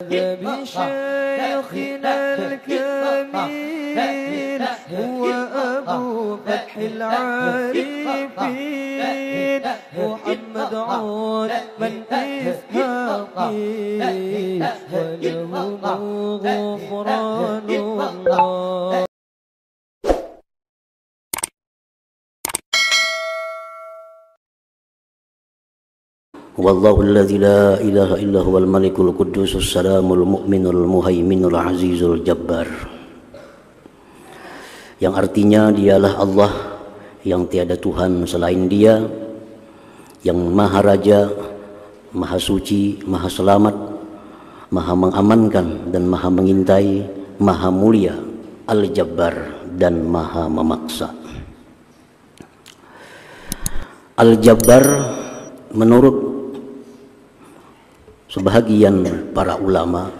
بشيخنا الكميل هو أبو فتح العارفين محمد عثمان إسحاقي ولهم غفران الله. Wallahu alladzi la ilaha illa huwal malikul qudusus salamul mu'minul muhaiminul azizul jabbar, yang artinya dialah Allah yang tiada Tuhan selain Dia, yang maha raja, maha suci, maha selamat, maha mengamankan dan maha mengintai, maha mulia, al-jabbar dan maha memaksa. Al-jabbar menurut sebahagian para ulama,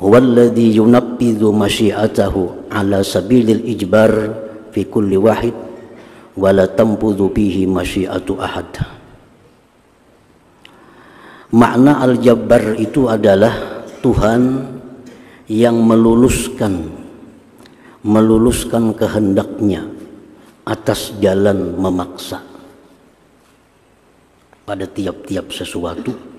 huwallazi yunaffidhu masyiatahu ala sabilil ijbar fi kulli wahid wa la tanfudhu bihi masyiatu ahad. Makna al-jabbar itu adalah Tuhan yang meluluskan kehendaknya atas jalan memaksa pada tiap-tiap sesuatu,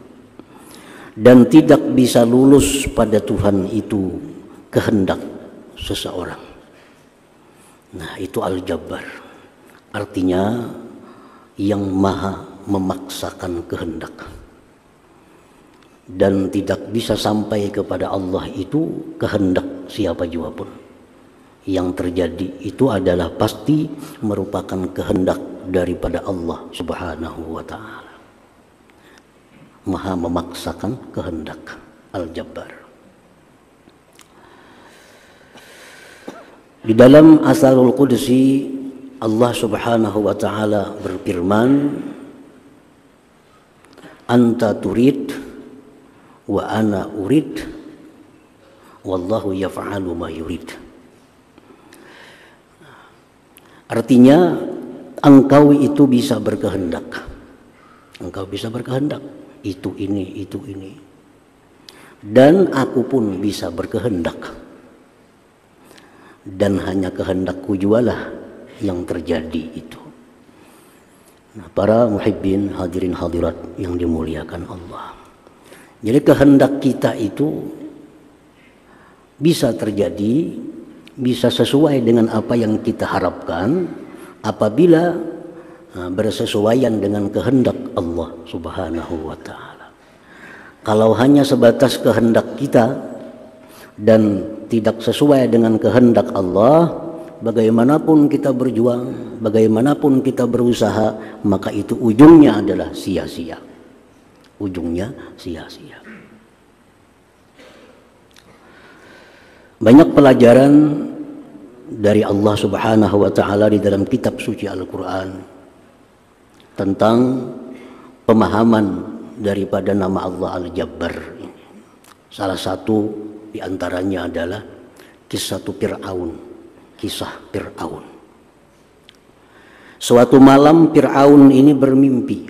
dan tidak bisa lulus pada Tuhan itu kehendak seseorang. Nah, itu al-jabbar, artinya yang maha memaksakan kehendak, dan tidak bisa sampai kepada Allah itu kehendak siapa juga pun. Yang terjadi itu adalah pasti merupakan kehendak daripada Allah Subhanahu wa ta'ala. Maha memaksakan kehendak, al-jabbar. Di dalam Asharul Qudsi, Allah Subhanahu wa ta'ala berfirman, anta turid wa ana urid wallahu yaf'alu ma yurid. Artinya engkau itu bisa berkehendak, engkau bisa berkehendak itu ini, dan aku pun bisa berkehendak, dan hanya kehendakku jualah yang terjadi itu. Nah, para muhibbin, hadirin hadirat yang dimuliakan Allah, jadi kehendak kita itu bisa terjadi, bisa sesuai dengan apa yang kita harapkan apabila bersesuaian dengan kehendak Allah Subhanahu wa ta'ala. Kalau hanya sebatas kehendak kita dan tidak sesuai dengan kehendak Allah, bagaimanapun kita berjuang, bagaimanapun kita berusaha, maka itu ujungnya adalah sia-sia. Ujungnya sia-sia. Banyak pelajaran dari Allah Subhanahu wa ta'ala di dalam kitab suci Al-Quran tentang pemahaman daripada nama Allah Al-Jabbar. Salah satu diantaranya adalah kisah Fir'aun. Suatu malam Fir'aun ini bermimpi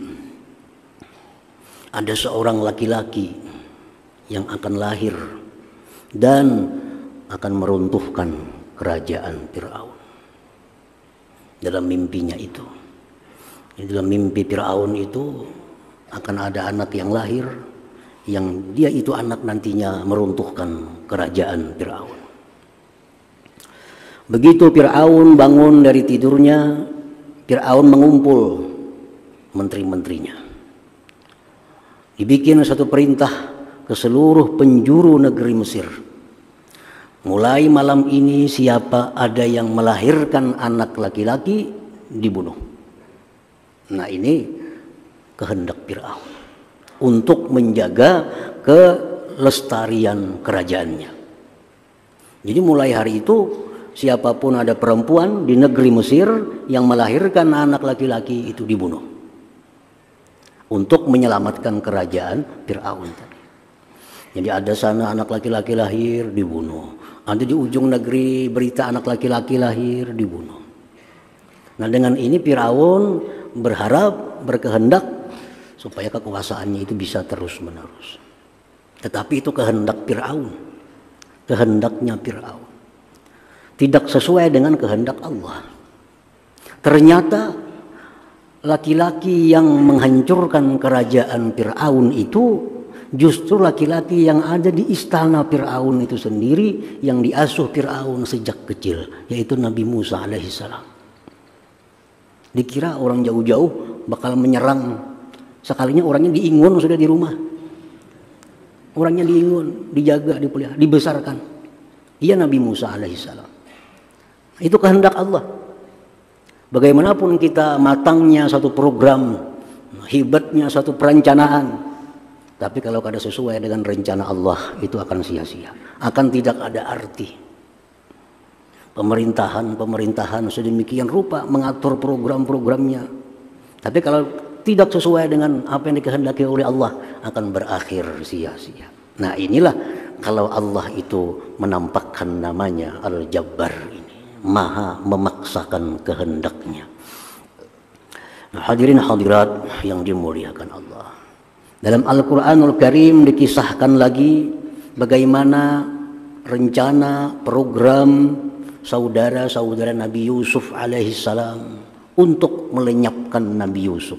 ada seorang laki-laki yang akan lahir dan akan meruntuhkan kerajaan Fir'aun. Dalam mimpinya itu, dalam mimpi Fir'aun itu akan ada anak yang lahir, yang dia itu anak nantinya meruntuhkan kerajaan Fir'aun. Begitu Fir'aun bangun dari tidurnya, Fir'aun mengumpul menteri-menterinya. Dibikin satu perintah ke seluruh penjuru negeri Mesir. Mulai malam ini siapa ada yang melahirkan anak laki-laki dibunuh. Nah, ini kehendak Fir'aun untuk menjaga kelestarian kerajaannya. Jadi mulai hari itu siapapun ada perempuan di negeri Mesir yang melahirkan anak laki-laki itu dibunuh untuk menyelamatkan kerajaan Fir'aun tadi. Jadi ada sana anak laki-laki lahir dibunuh, ada di ujung negeri berita anak laki-laki lahir dibunuh. Nah, dengan ini Fir'aun berharap, berkehendak supaya kekuasaannya itu bisa terus menerus. Tetapi itu kehendak Fir'aun. Kehendaknya Fir'aun. Tidak sesuai dengan kehendak Allah. Ternyata laki-laki yang menghancurkan kerajaan Fir'aun itu justru laki-laki yang ada di istana Fir'aun itu sendiri, yang diasuh Fir'aun sejak kecil, yaitu Nabi Musa alaihissalam. Dikira orang jauh-jauh bakal menyerang, sekalinya orangnya diingun sudah di rumah. Orangnya diingun, dijaga, dipelihara, dibesarkan. Ia Nabi Musa alaihissalam. Itu kehendak Allah. Bagaimanapun kita matangnya satu program, hebatnya satu perencanaan, tapi kalau kada sesuai dengan rencana Allah, itu akan sia-sia, akan tidak ada arti. Pemerintahan sedemikian rupa mengatur program-programnya, tapi kalau tidak sesuai dengan apa yang dikehendaki oleh Allah, akan berakhir sia-sia. Nah inilah kalau Allah itu menampakkan namanya Al-Jabbar ini, Maha memaksakan kehendaknya. Nah, hadirin hadirat yang dimuliakan Allah, dalam Al-Quranul Karim dikisahkan lagi bagaimana rencana program saudara-saudara Nabi Yusuf alaihissalam untuk melenyapkan Nabi Yusuf.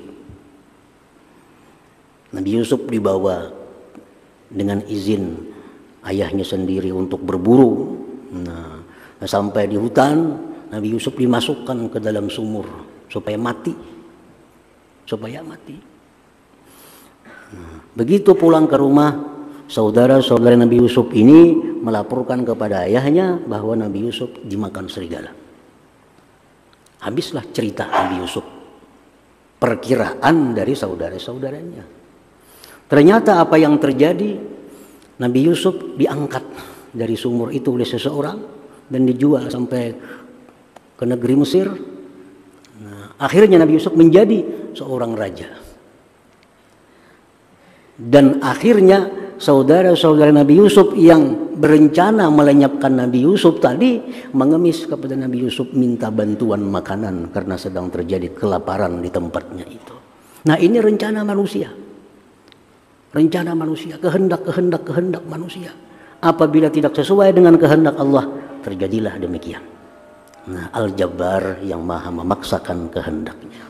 Nabi Yusuf dibawa dengan izin ayahnya sendiri untuk berburu. Nah, sampai di hutan, Nabi Yusuf dimasukkan ke dalam sumur supaya mati. Begitu pulang ke rumah, saudara-saudara Nabi Yusuf ini melaporkan kepada ayahnya bahwa Nabi Yusuf dimakan serigala. Habislah cerita Nabi Yusuf. Perkiraan dari saudara-saudaranya. Ternyata apa yang terjadi, Nabi Yusuf diangkat dari sumur itu oleh seseorang dan dijual sampai ke negeri Mesir. Nah, akhirnya Nabi Yusuf menjadi seorang raja. Dan akhirnya saudara-saudara Nabi Yusuf yang berencana melenyapkan Nabi Yusuf tadi mengemis kepada Nabi Yusuf, minta bantuan makanan karena sedang terjadi kelaparan di tempatnya itu. Nah ini rencana manusia. Rencana manusia, kehendak manusia. Apabila tidak sesuai dengan kehendak Allah, terjadilah demikian. Nah, Al-Jabbar yang maha memaksakan kehendaknya.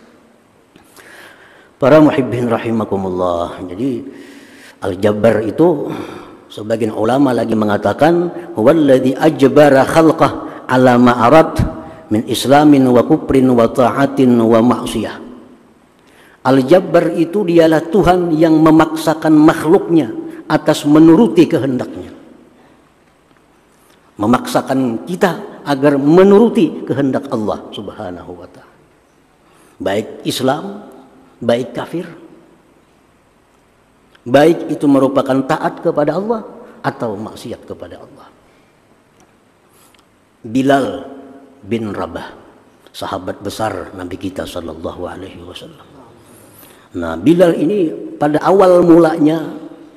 Para muhibbin rahimakumullah. Jadi Al-Jabbar itu sebagian ulama lagi mengatakan huwallazi ajbara khalqah ala ma arad min islamin wa kufrin wa ta'atin wa ma'siyah. Al-Jabbar itu dialah Tuhan yang memaksakan makhluknya atas menuruti kehendaknya. Memaksakan kita agar menuruti kehendak Allah subhanahu wa ta'ala. Baik Islam, baik kafir. Baik itu merupakan taat kepada Allah atau maksiat kepada Allah. Bilal bin Rabah, sahabat besar Nabi kita sallallahu alaihi wasallam. Nah, Bilal ini pada awal mulanya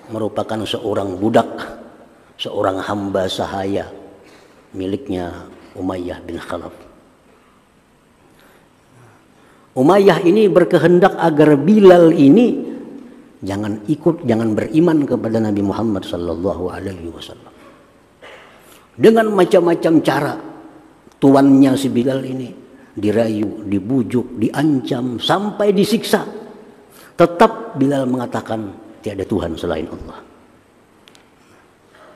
merupakan seorang budak, seorang hamba sahaya miliknya Umayyah bin Khalaf. Umayyah ini berkehendak agar Bilal ini jangan beriman kepada Nabi Muhammad sallallahu alaihi wasallam. Dengan macam-macam cara tuannya si Bilal ini dirayu, dibujuk, diancam sampai disiksa. Tetap Bilal mengatakan tiada Tuhan selain Allah.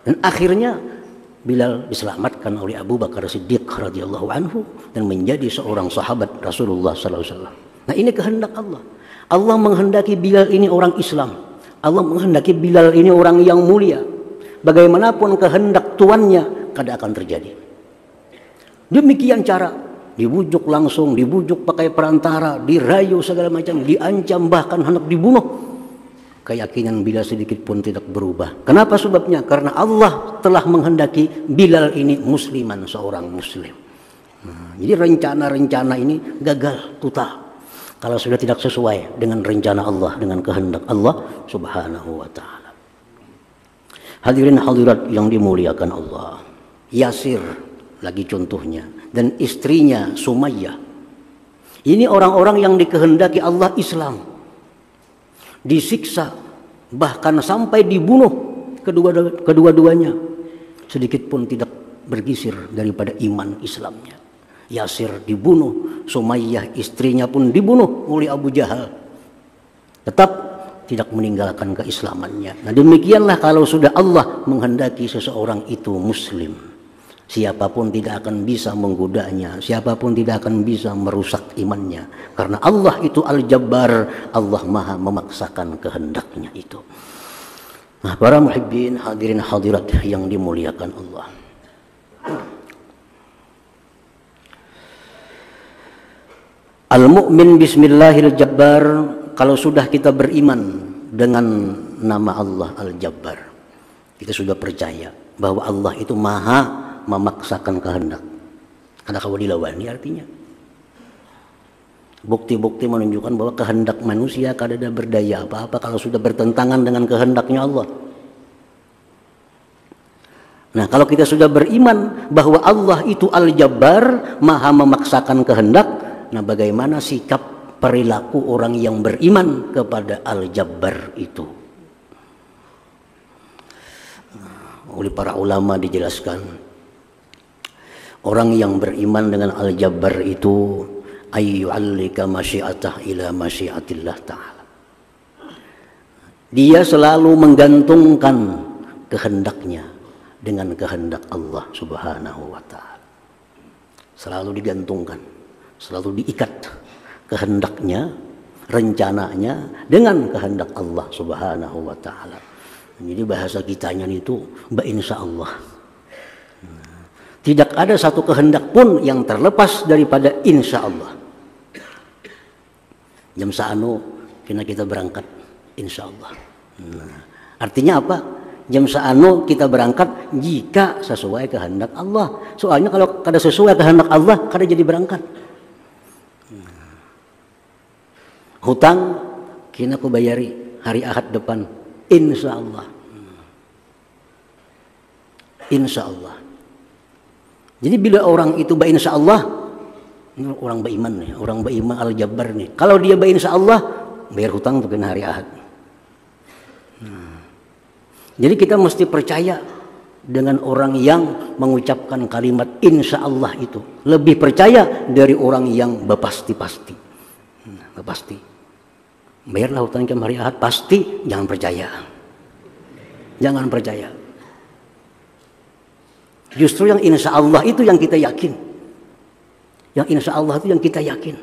Dan akhirnya Bilal diselamatkan oleh Abu Bakar Siddiq radhiyallahu anhu dan menjadi seorang sahabat Rasulullah sallallahu alaihi wasallam. Nah, ini kehendak Allah. Allah menghendaki Bilal ini orang Islam. Allah menghendaki Bilal ini orang yang mulia. Bagaimanapun kehendak tuannya, kada akan terjadi. Demikian cara, dibujuk langsung, dibujuk pakai perantara, dirayu segala macam, diancam, bahkan hendak dibunuh. Keyakinan Bilal sedikit pun tidak berubah. Kenapa sebabnya? Karena Allah telah menghendaki Bilal ini musliman, seorang muslim. Nah, jadi rencana-rencana ini gagal total kalau sudah tidak sesuai dengan rencana Allah, dengan kehendak Allah subhanahu wa ta'ala. Hadirin hadirat yang dimuliakan Allah, Yasir lagi contohnya, dan istrinya Sumayyah. Ini orang-orang yang dikehendaki Allah Islam, disiksa, bahkan sampai dibunuh kedua-duanya. Sedikit pun tidak bergisir daripada iman Islamnya. Yasir dibunuh, Sumayyah istrinya pun dibunuh oleh Abu Jahal. Tetap tidak meninggalkan keislamannya. Nah demikianlah kalau sudah Allah menghendaki seseorang itu muslim, siapapun tidak akan bisa menggodanya, siapapun tidak akan bisa merusak imannya. Karena Allah itu Al-Jabbar, Allah maha memaksakan kehendaknya itu. Nah para muhibbin, hadirin hadirat yang dimuliakan Allah, Al-Mu'min Bismillahil Jabbar, kalau sudah kita beriman dengan nama Allah Al-Jabbar, kita sudah percaya bahwa Allah itu maha memaksakan kehendak. Karena kalau dilawani artinya bukti-bukti menunjukkan bahwa kehendak manusia kadang berdaya apa-apa kalau sudah bertentangan dengan kehendaknya Allah. Nah kalau kita sudah beriman bahwa Allah itu Al-Jabbar, maha memaksakan kehendak, nah bagaimana sikap perilaku orang yang beriman kepada Al-Jabbar itu? Oleh para ulama dijelaskan, orang yang beriman dengan Al-Jabbar itu ayyu'allika masyiatah ila masyiatillah ta'ala. Dia selalu menggantungkan kehendaknya dengan kehendak Allah subhanahu wa ta'ala. Selalu digantungkan, selalu diikat kehendaknya, rencananya dengan kehendak Allah subhanahu wa ta'ala. Jadi bahasa kitanya itu insya Allah. Tidak ada satu kehendak pun yang terlepas daripada insya Allah. Jam saanu kita berangkat insya Allah. Nah, artinya apa? Jam saanu kita berangkat jika sesuai kehendak Allah. Soalnya kalau kada sesuai kehendak Allah, kada jadi berangkat. Hutang kena ku bayari hari Ahad depan, insya Allah. Insya Allah. Jadi bila orang itu insya Allah, orang beriman nih, orang beriman Al-Jabbar nih. Kalau dia insya Allah, bayar hutang tuh kena hari Ahad. Jadi kita mesti percaya dengan orang yang mengucapkan kalimat insya Allah itu. Lebih percaya dari orang yang berpasti-pasti. Pasti. Bayarlah hutang ke hari Ahad, pasti, jangan percaya. Jangan percaya. Justru yang insya Allah itu yang kita yakin. Yang insya Allah itu yang kita yakin.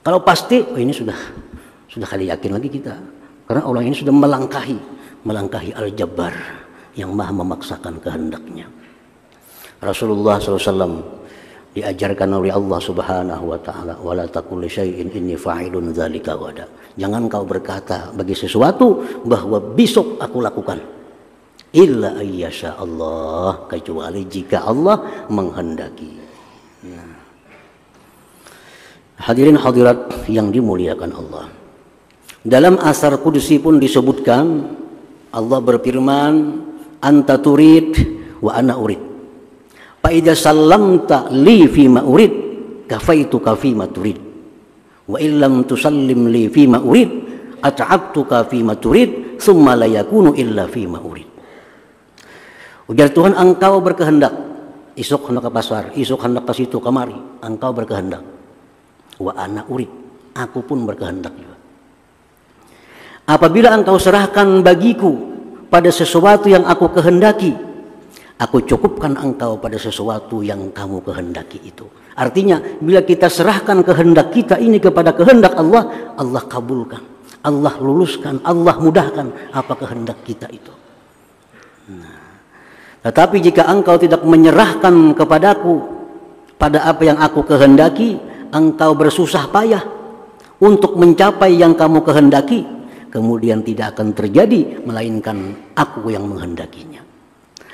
Kalau pasti, oh ini sudah kali yakin lagi kita. Karena orang ini sudah melangkahi Al-Jabbar yang maha memaksakan kehendaknya. Rasulullah SAW diajarkan oleh Allah subhanahu wa ta'ala, wala taqul li syai'in inni fa'ilun dzalika ghadan. Jangan kau berkata bagi sesuatu bahwa besok aku lakukan, illa ayyasha Allah, kecuali jika Allah menghendaki. Nah. Hadirin hadirat yang dimuliakan Allah, dalam asar qudsi pun disebutkan Allah berfirman, anta turid wa ana urid. Fa idza sallamta li fi ma urid kafaituka fi ma turid. Wa illam tusallim li fi ma urid at'abtuka fi ma turid thumma la yakunu illa fi ma urid. Ujar Tuhan, engkau berkehendak, esok hendak ke pasar, esok hendak ke situ kemari, engkau berkehendak. Wa ana urid, aku pun berkehendak juga. Apabila engkau serahkan bagiku pada sesuatu yang aku kehendaki, aku cukupkan engkau pada sesuatu yang kamu kehendaki itu. Artinya bila kita serahkan kehendak kita ini kepada kehendak Allah, Allah kabulkan, Allah luluskan, Allah mudahkan apa kehendak kita itu. Nah, tetapi jika engkau tidak menyerahkan kepadaku pada apa yang aku kehendaki, engkau bersusah payah untuk mencapai yang kamu kehendaki, kemudian tidak akan terjadi melainkan aku yang menghendakinya.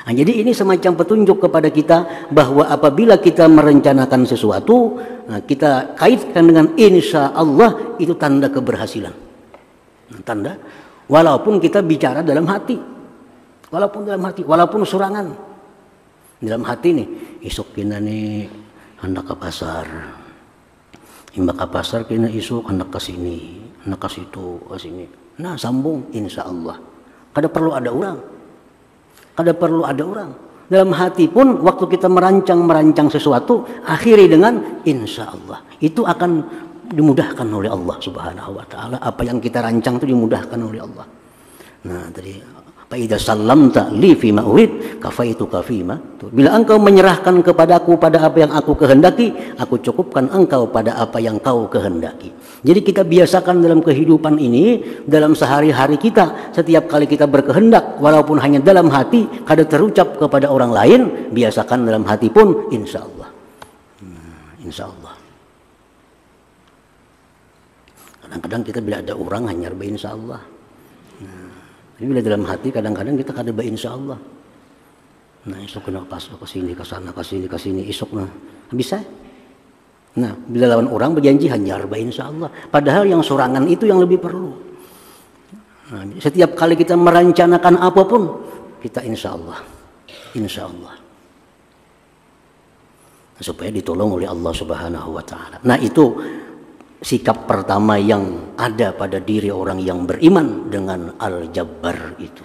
Nah, jadi ini semacam petunjuk kepada kita bahwa apabila kita merencanakan sesuatu, nah, kita kaitkan dengan insya Allah, itu tanda keberhasilan. Nah, tanda, walaupun kita bicara dalam hati, walaupun surangan dalam hati nih, isuk kita nih hendak ke pasar, imbak ke pasar kita isuk hendak ke sini, hendak ke situ, ke sini. Nah, sambung insya Allah. Kada perlu ada orang. Kada perlu ada orang. Dalam hati pun waktu kita merancang sesuatu, akhiri dengan insya Allah. Itu akan dimudahkan oleh Allah Subhanahu wa taala. Apa yang kita rancang itu dimudahkan oleh Allah. Nah, tadi fa idza sallamta li fi ma urid kafaituka fi ma. Bila engkau menyerahkan kepadaku pada apa yang aku kehendaki, aku cukupkan engkau pada apa yang kau kehendaki. Jadi kita biasakan dalam kehidupan ini, dalam sehari-hari kita, setiap kali kita berkehendak, walaupun hanya dalam hati, kada terucap kepada orang lain, biasakan dalam hati pun, insya Allah. Insya Allah. Kadang-kadang kita bila ada orang hanya berba insya Allah. Jadi bila dalam hati, kadang-kadang kita kada berba insya Allah. Nah, esok kena pas ke sini, ke sana, ke sini, esok nah bisa. Nah, bila lawan orang berjanji hanya arba insya Allah. Padahal yang sorangan itu yang lebih perlu. Nah, setiap kali kita merencanakan apapun, kita insya Allah. Insya Allah. Supaya ditolong oleh Allah Subhanahu wa taala. Nah, itu sikap pertama yang ada pada diri orang yang beriman dengan Al-Jabbar itu.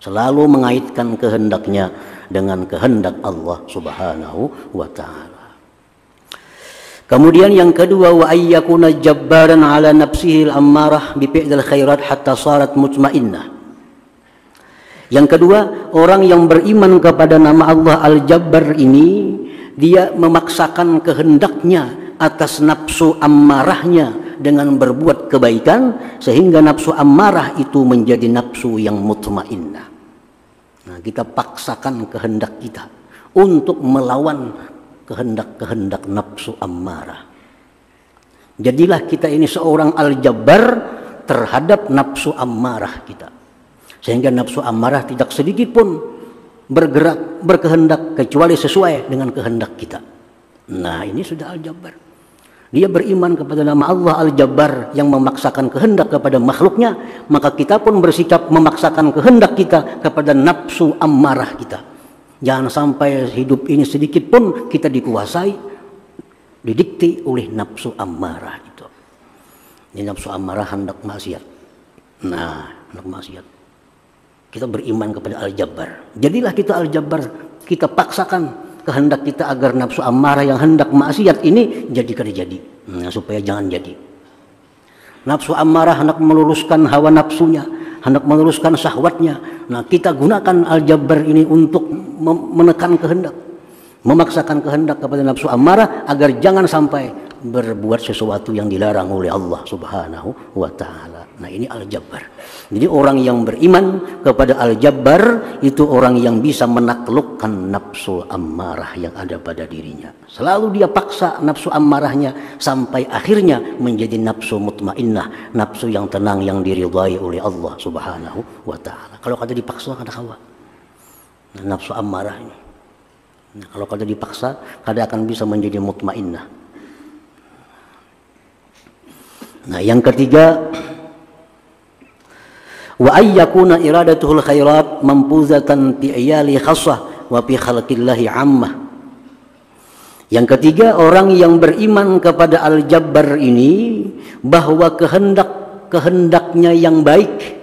Selalu mengaitkan kehendaknya dengan kehendak Allah Subhanahu wa taala. Kemudian yang kedua, wa ayyakuna jabbaran ala nafsihi al-ammarah bi fi'lil khairat hatta sarat mutmainnah. Yang kedua, orang yang beriman kepada nama Allah Al-Jabbar ini, dia memaksakan kehendaknya atas nafsu ammarahnya dengan berbuat kebaikan sehingga nafsu ammarah itu menjadi nafsu yang mutmainnah. Nah, kita paksakan kehendak kita untuk melawan kehendak-kehendak nafsu ammarah. Jadilah kita ini seorang Al-Jabbar terhadap nafsu ammarah kita. Sehingga nafsu ammarah tidak sedikit pun bergerak, berkehendak kecuali sesuai dengan kehendak kita. Nah, ini sudah Al-Jabbar. Dia beriman kepada nama Allah Al-Jabbar yang memaksakan kehendak kepada makhluknya, maka kita pun bersikap memaksakan kehendak kita kepada nafsu ammarah kita. Jangan sampai hidup ini sedikit pun kita dikuasai, didikti oleh nafsu ammarah itu. Ini nafsu ammarah hendak maksiat. Nah, hendak maksiat. Kita beriman kepada Al-Jabbar. Jadilah kita Al-Jabbar, kita paksakan kehendak kita agar nafsu ammarah yang hendak maksiat ini jadi kada jadi. Nah, supaya jangan jadi. Nafsu ammarah hendak meluruskan hawa nafsunya, hendak meluruskan syahwatnya. Nah, kita gunakan Al-Jabbar ini untuk menekan kehendak, memaksakan kehendak kepada nafsu ammarah agar jangan sampai berbuat sesuatu yang dilarang oleh Allah Subhanahu wa taala. Nah, ini Al-Jabbar. Jadi orang yang beriman kepada Al-Jabbar itu orang yang bisa menaklukkan nafsu ammarah yang ada pada dirinya. Selalu dia paksa nafsu ammarahnya sampai akhirnya menjadi nafsu mutmainnah, nafsu yang tenang yang diridhai oleh Allah Subhanahu wa taala. Kalau kada dipaksa kada kawa. Nah, nafsu ammarah ini. Nah, kalau kada dipaksa kada akan bisa menjadi mutmainnah. Nah, yang ketiga, wa ayyakuna iradatuhul khairat mampuzatan fi iyali khassah wa fi khalqillahi ammah. Yang ketiga, orang yang beriman kepada Al-Jabbar ini bahwa kehendaknya yang baik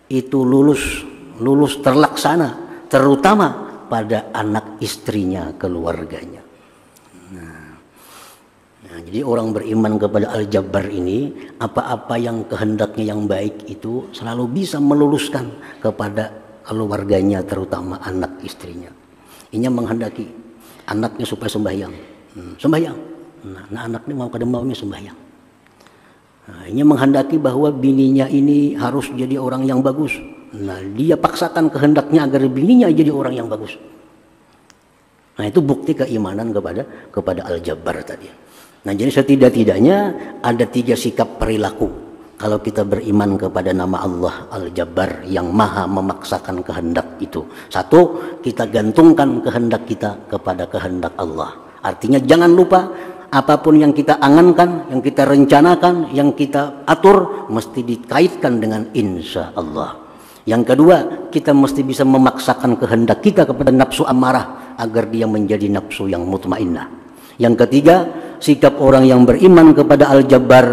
itu lulus terlaksana, terutama pada anak istrinya, keluarganya. Jadi orang beriman kepada Al-Jabbar ini, apa-apa yang kehendaknya yang baik itu selalu bisa meluluskan kepada keluarganya, terutama anak istrinya. Ini menghendaki anaknya supaya sembahyang. Sembahyang. Nah, anaknya mau kada maunya sembahyang. Nah, ini menghendaki bahwa bininya ini harus jadi orang yang bagus. Nah, dia paksakan kehendaknya agar bininya jadi orang yang bagus. Nah, itu bukti keimanan kepada Al-Jabbar tadi. Nah, jadi setidak-tidaknya ada 3 sikap perilaku kalau kita beriman kepada nama Allah Al-Jabbar yang maha memaksakan kehendak itu. 1, kita gantungkan kehendak kita kepada kehendak Allah. Artinya jangan lupa apapun yang kita angankan, yang kita rencanakan, yang kita atur mesti dikaitkan dengan insya Allah. Yang kedua, kita mesti bisa memaksakan kehendak kita kepada nafsu ammarah agar dia menjadi nafsu yang mutmainnah. Yang ketiga, sikap orang yang beriman kepada Al-Jabbar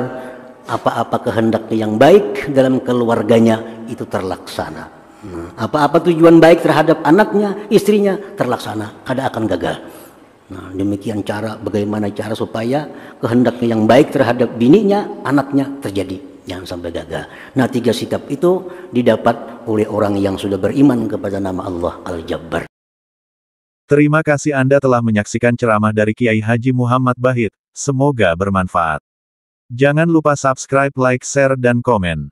apa-apa kehendaknya yang baik dalam keluarganya itu terlaksana. Apa-apa tujuan baik terhadap anaknya, istrinya terlaksana, kada akan gagal. Nah, demikian bagaimana cara supaya kehendaknya yang baik terhadap bininya, anaknya terjadi, jangan sampai gagal. Nah, 3 sikap itu didapat oleh orang yang sudah beriman kepada nama Allah Al-Jabbar. Terima kasih Anda telah menyaksikan ceramah dari Kiai Haji Muhammad Bahit. Semoga bermanfaat. Jangan lupa subscribe, like, share, dan komen.